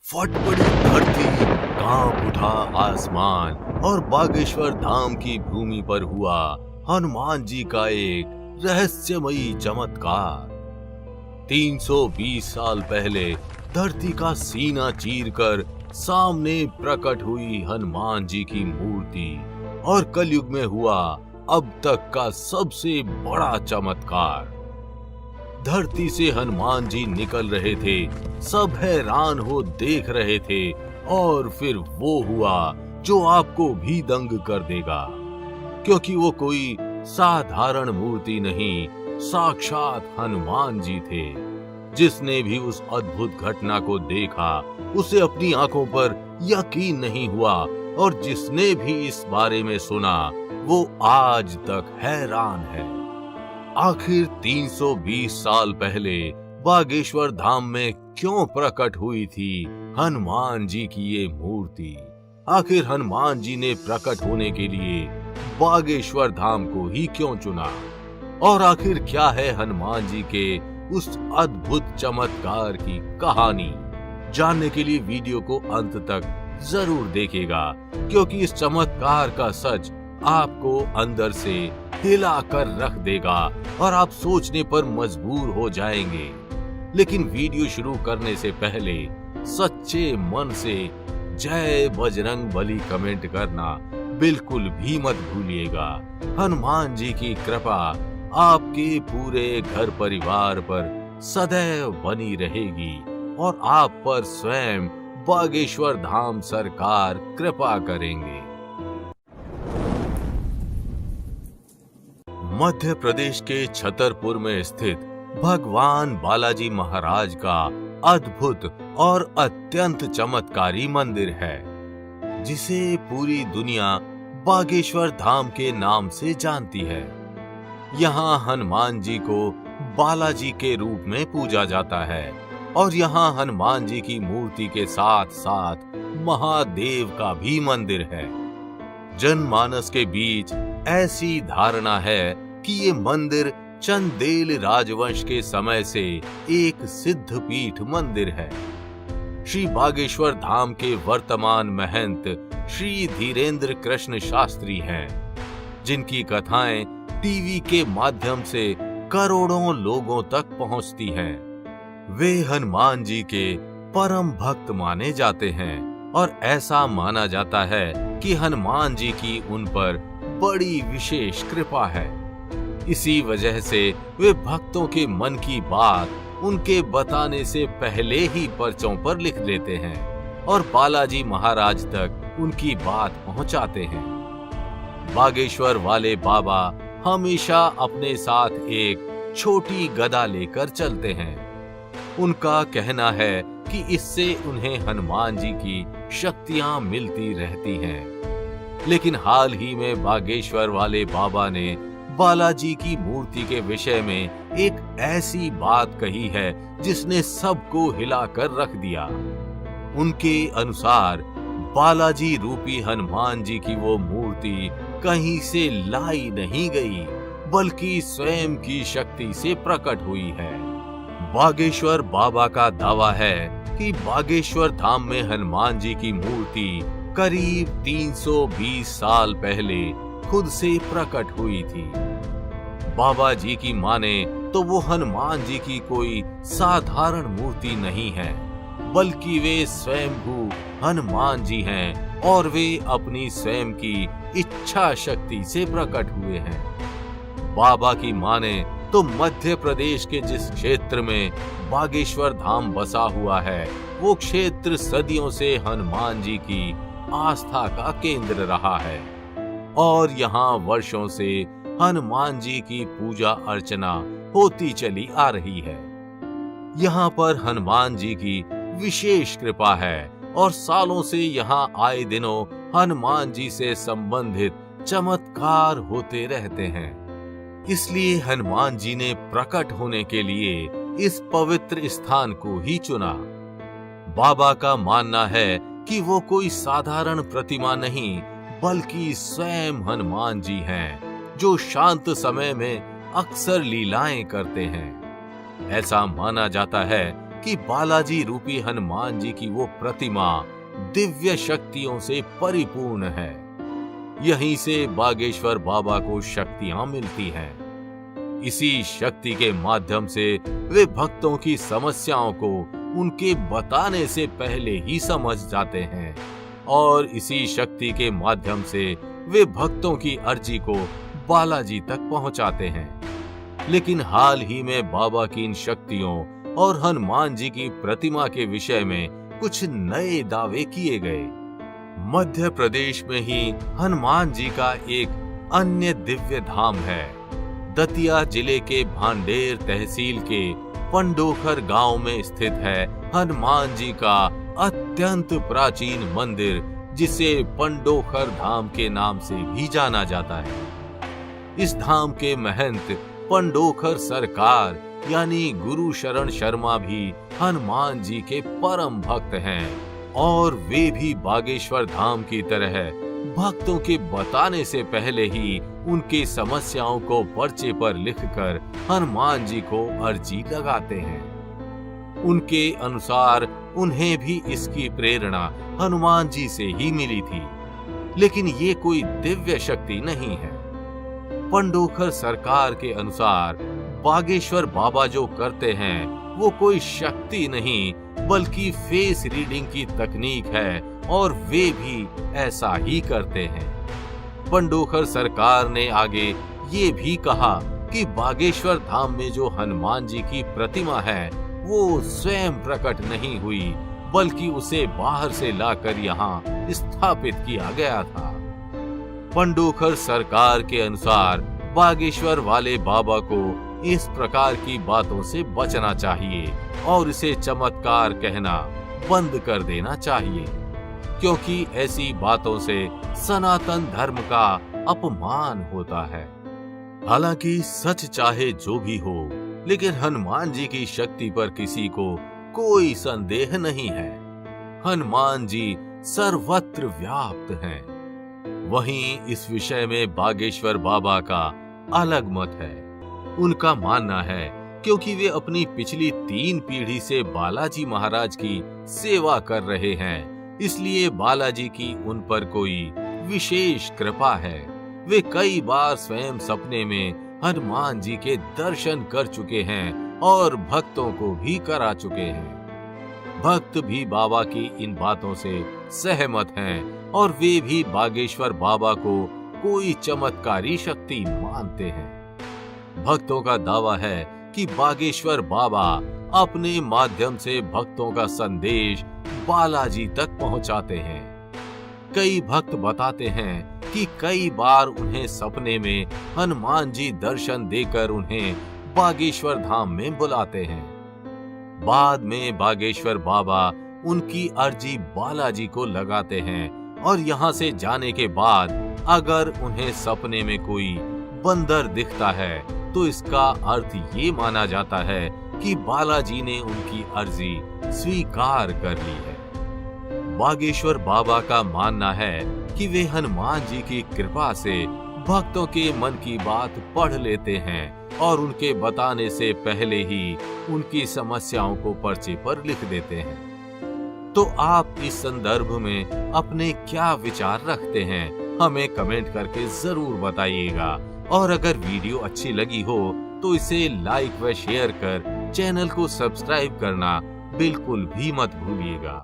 फट पड़ी धरती, कांप उठा आसमान और बागेश्वर धाम की भूमि पर हुआ हनुमान जी का एक रहस्यमयी चमत्कार। 320 साल पहले धरती का सीना चीरकर सामने प्रकट हुई हनुमान जी की मूर्ति और कलयुग में हुआ अब तक का सबसे बड़ा चमत्कार। धरती से हनुमान जी निकल रहे थे, सब हैरान हो देख रहे थे और फिर वो हुआ जो आपको भी दंग कर देगा, क्योंकि वो कोई साधारण मूर्ति नहीं, साक्षात हनुमान जी थे। जिसने भी उस अद्भुत घटना को देखा उसे अपनी आंखों पर यकीन नहीं हुआ और जिसने भी इस बारे में सुना वो आज तक हैरान है। आखिर 320 साल पहले बागेश्वर धाम में क्यों प्रकट हुई थी हनुमान जी की ये मूर्ति? आखिर हनुमान जी ने प्रकट होने के लिए बागेश्वर धाम को ही क्यों चुना? और आखिर क्या है हनुमान जी के उस अद्भुत चमत्कार की कहानी? जानने के लिए वीडियो को अंत तक जरूर देखिएगा, क्योंकि इस चमत्कार का सच आपको अंदर से हिला कर रख देगा और आप सोचने पर मजबूर हो जाएंगे। लेकिन वीडियो शुरू करने से पहले सच्चे मन से जय बजरंग बली कमेंट करना बिल्कुल भी मत भूलिएगा। हनुमान जी की कृपा आपके पूरे घर परिवार पर सदैव बनी रहेगी और आप पर स्वयं बागेश्वर धाम सरकार कृपा करेंगे। मध्य प्रदेश के छतरपुर में स्थित भगवान बालाजी महाराज का अद्भुत और अत्यंत चमत्कारी मंदिर है, जिसे पूरी दुनिया बागेश्वर धाम के नाम से जानती है। यहाँ हनुमान जी को बालाजी के रूप में पूजा जाता है और यहाँ हनुमान जी की मूर्ति के साथ साथ महादेव का भी मंदिर है। जनमानस के बीच ऐसी धारणा है कि ये मंदिर चंदेल राजवंश के समय से एक सिद्ध पीठ मंदिर है। श्री बागेश्वर धाम के वर्तमान महंत श्री धीरेन्द्र कृष्ण शास्त्री हैं, जिनकी कथाएं टीवी के माध्यम से करोड़ों लोगों तक पहुंचती हैं। वे हनुमान जी के परम भक्त माने जाते हैं और ऐसा माना जाता है कि हनुमान जी की उन पर बड़ी विशेष कृपा है। इसी वजह से वे भक्तों के मन की बात उनके बताने से पहले ही पर्चों पर लिख लेते हैं और बालाजी महाराज तक उनकी बात पहुंचाते हैं। बागेश्वर वाले बाबा हमेशा अपने साथ एक छोटी गदा लेकर चलते हैं। उनका कहना है कि इससे उन्हें हनुमान जी की शक्तियां मिलती रहती हैं। लेकिन हाल ही में बागेश्वर वाले बाबा ने बालाजी की मूर्ति के विषय में एक ऐसी बात कही है जिसने सबको हिलाकर रख दिया। उनके अनुसार बालाजी रूपी हनुमान जी की वो मूर्ति कहीं से लाई नहीं गई, बल्कि स्वयं की शक्ति से प्रकट हुई है। बागेश्वर बाबा का दावा है कि बागेश्वर धाम में हनुमान जी की मूर्ति करीब 320 साल पहले खुद से प्रकट हुई थी। बाबा जी की माने तो वो हनुमान जी की कोई साधारण मूर्ति नहीं है, बल्कि वे स्वयंभू हनुमान जी हैं और वे अपनी स्वयं की इच्छा शक्ति से प्रकट हुए हैं। बाबा की माने तो मध्य प्रदेश के जिस क्षेत्र में बागेश्वर धाम बसा हुआ है, वो क्षेत्र सदियों से हनुमान जी की आस्था का केंद्र रहा है और यहाँ वर्षों से हनुमान जी की पूजा अर्चना होती चली आ रही है। यहाँ पर हनुमान जी की विशेष कृपा है और सालों से यहाँ आए दिनों हनुमान जी से संबंधित चमत्कार होते रहते हैं। इसलिए हनुमान जी ने प्रकट होने के लिए इस पवित्र स्थान को ही चुना। बाबा का मानना है कि वो कोई साधारण प्रतिमा नहीं, बल्कि स्वयं हनुमान जी हैं, जो शांत समय में अक्सर लीलाएं करते हैं। ऐसा माना जाता है कि बालाजी रूपी हनुमान जी की वो प्रतिमा दिव्य शक्तियों से परिपूर्ण है। यहीं से बागेश्वर बाबा को शक्तियां मिलती हैं। इसी शक्ति के माध्यम से वे भक्तों की समस्याओं को उनके बताने से पहले ही समझ जाते हैं और इसी शक्ति के माध्यम से वे भक्तों की अर्जी को बालाजी तक पहुंचाते हैं। लेकिन हाल ही में बाबा की इन शक्तियों और हनुमान जी की प्रतिमा के विषय में कुछ नए दावे किए गए। मध्य प्रदेश में ही हनुमान जी का एक अन्य दिव्य धाम है। दतिया जिले के भांडेर तहसील के पंडोखर गांव में स्थित है हनुमान जी का अत्यंत प्राचीन मंदिर, जिसे पंडोखर धाम के नाम से भी जाना जाता है। इस धाम के महंत पंडोखर सरकार यानी गुरु शरण शर्मा भी हनुमान जी के परम भक्त हैं और वे भी बागेश्वर धाम की तरह भक्तों के बताने से पहले ही उनकी समस्याओं को पर्चे पर लिखकर हनुमान जी को अर्जी लगाते हैं। उनके अनुसार उन्हें भी इसकी प्रेरणा हनुमान जी से ही मिली थी, लेकिन ये कोई दिव्य शक्ति नहीं है। पंडोखर सरकार के अनुसार बागेश्वर बाबा जो करते हैं वो कोई शक्ति नहीं बल्कि फेस रीडिंग की तकनीक है और वे भी ऐसा ही करते हैं। पंडोखर सरकार ने आगे ये भी कहा कि बागेश्वर धाम में जो हनुमान जी की प्रतिमा है वो स्वयं प्रकट नहीं हुई बल्कि उसे बाहर से लाकर यहाँ स्थापित किया गया था। पंडोखर सरकार के अनुसार बागेश्वर वाले बाबा को इस प्रकार की बातों से बचना चाहिए और इसे चमत्कार कहना बंद कर देना चाहिए, क्योंकि ऐसी बातों से सनातन धर्म का अपमान होता है। हालांकि सच चाहे जो भी हो, लेकिन हनुमान जी की शक्ति पर किसी को कोई संदेह नहीं है। हनुमान जी सर्वत्र व्याप्त हैं। वहीं इस विषय में बागेश्वर बाबा का अलग मत है। उनका मानना है क्योंकि वे अपनी पिछली 3 पीढ़ी से बालाजी महाराज की सेवा कर रहे हैं, इसलिए बालाजी की उन पर कोई विशेष कृपा है। वे कई बार स्वयं सपने में हनुमान जी के दर्शन कर चुके हैं और भक्तों को भी करा चुके हैं। भक्त भी बाबा की इन बातों से सहमत हैं और वे भी बागेश्वर बाबा को कोई चमत्कारी शक्ति मानते हैं। भक्तों का दावा है कि बागेश्वर बाबा अपने माध्यम से भक्तों का संदेश बालाजी तक पहुंचाते हैं। कई भक्त बताते हैं कि कई बार उन्हें सपने में हनुमान जी दर्शन देकर उन्हें बागेश्वर धाम में बुलाते हैं। बाद में बागेश्वर बाबा उनकी अर्जी बालाजी को लगाते हैं और यहाँ से जाने के बाद अगर उन्हें सपने में कोई बंदर दिखता है तो इसका अर्थ ये माना जाता है कि बालाजी ने उनकी अर्जी स्वीकार कर ली है। बागेश्वर बाबा का मानना है कि वे हनुमान जी की कृपा से भक्तों के मन की बात पढ़ लेते हैं और उनके बताने से पहले ही उनकी समस्याओं को पर्चे पर लिख देते हैं। तो आप इस संदर्भ में अपने क्या विचार रखते हैं, हमें कमेंट करके जरूर बताइएगा। और अगर वीडियो अच्छी लगी हो तो इसे लाइक व शेयर कर चैनल को सब्सक्राइब करना बिल्कुल भी मत भूलिएगा।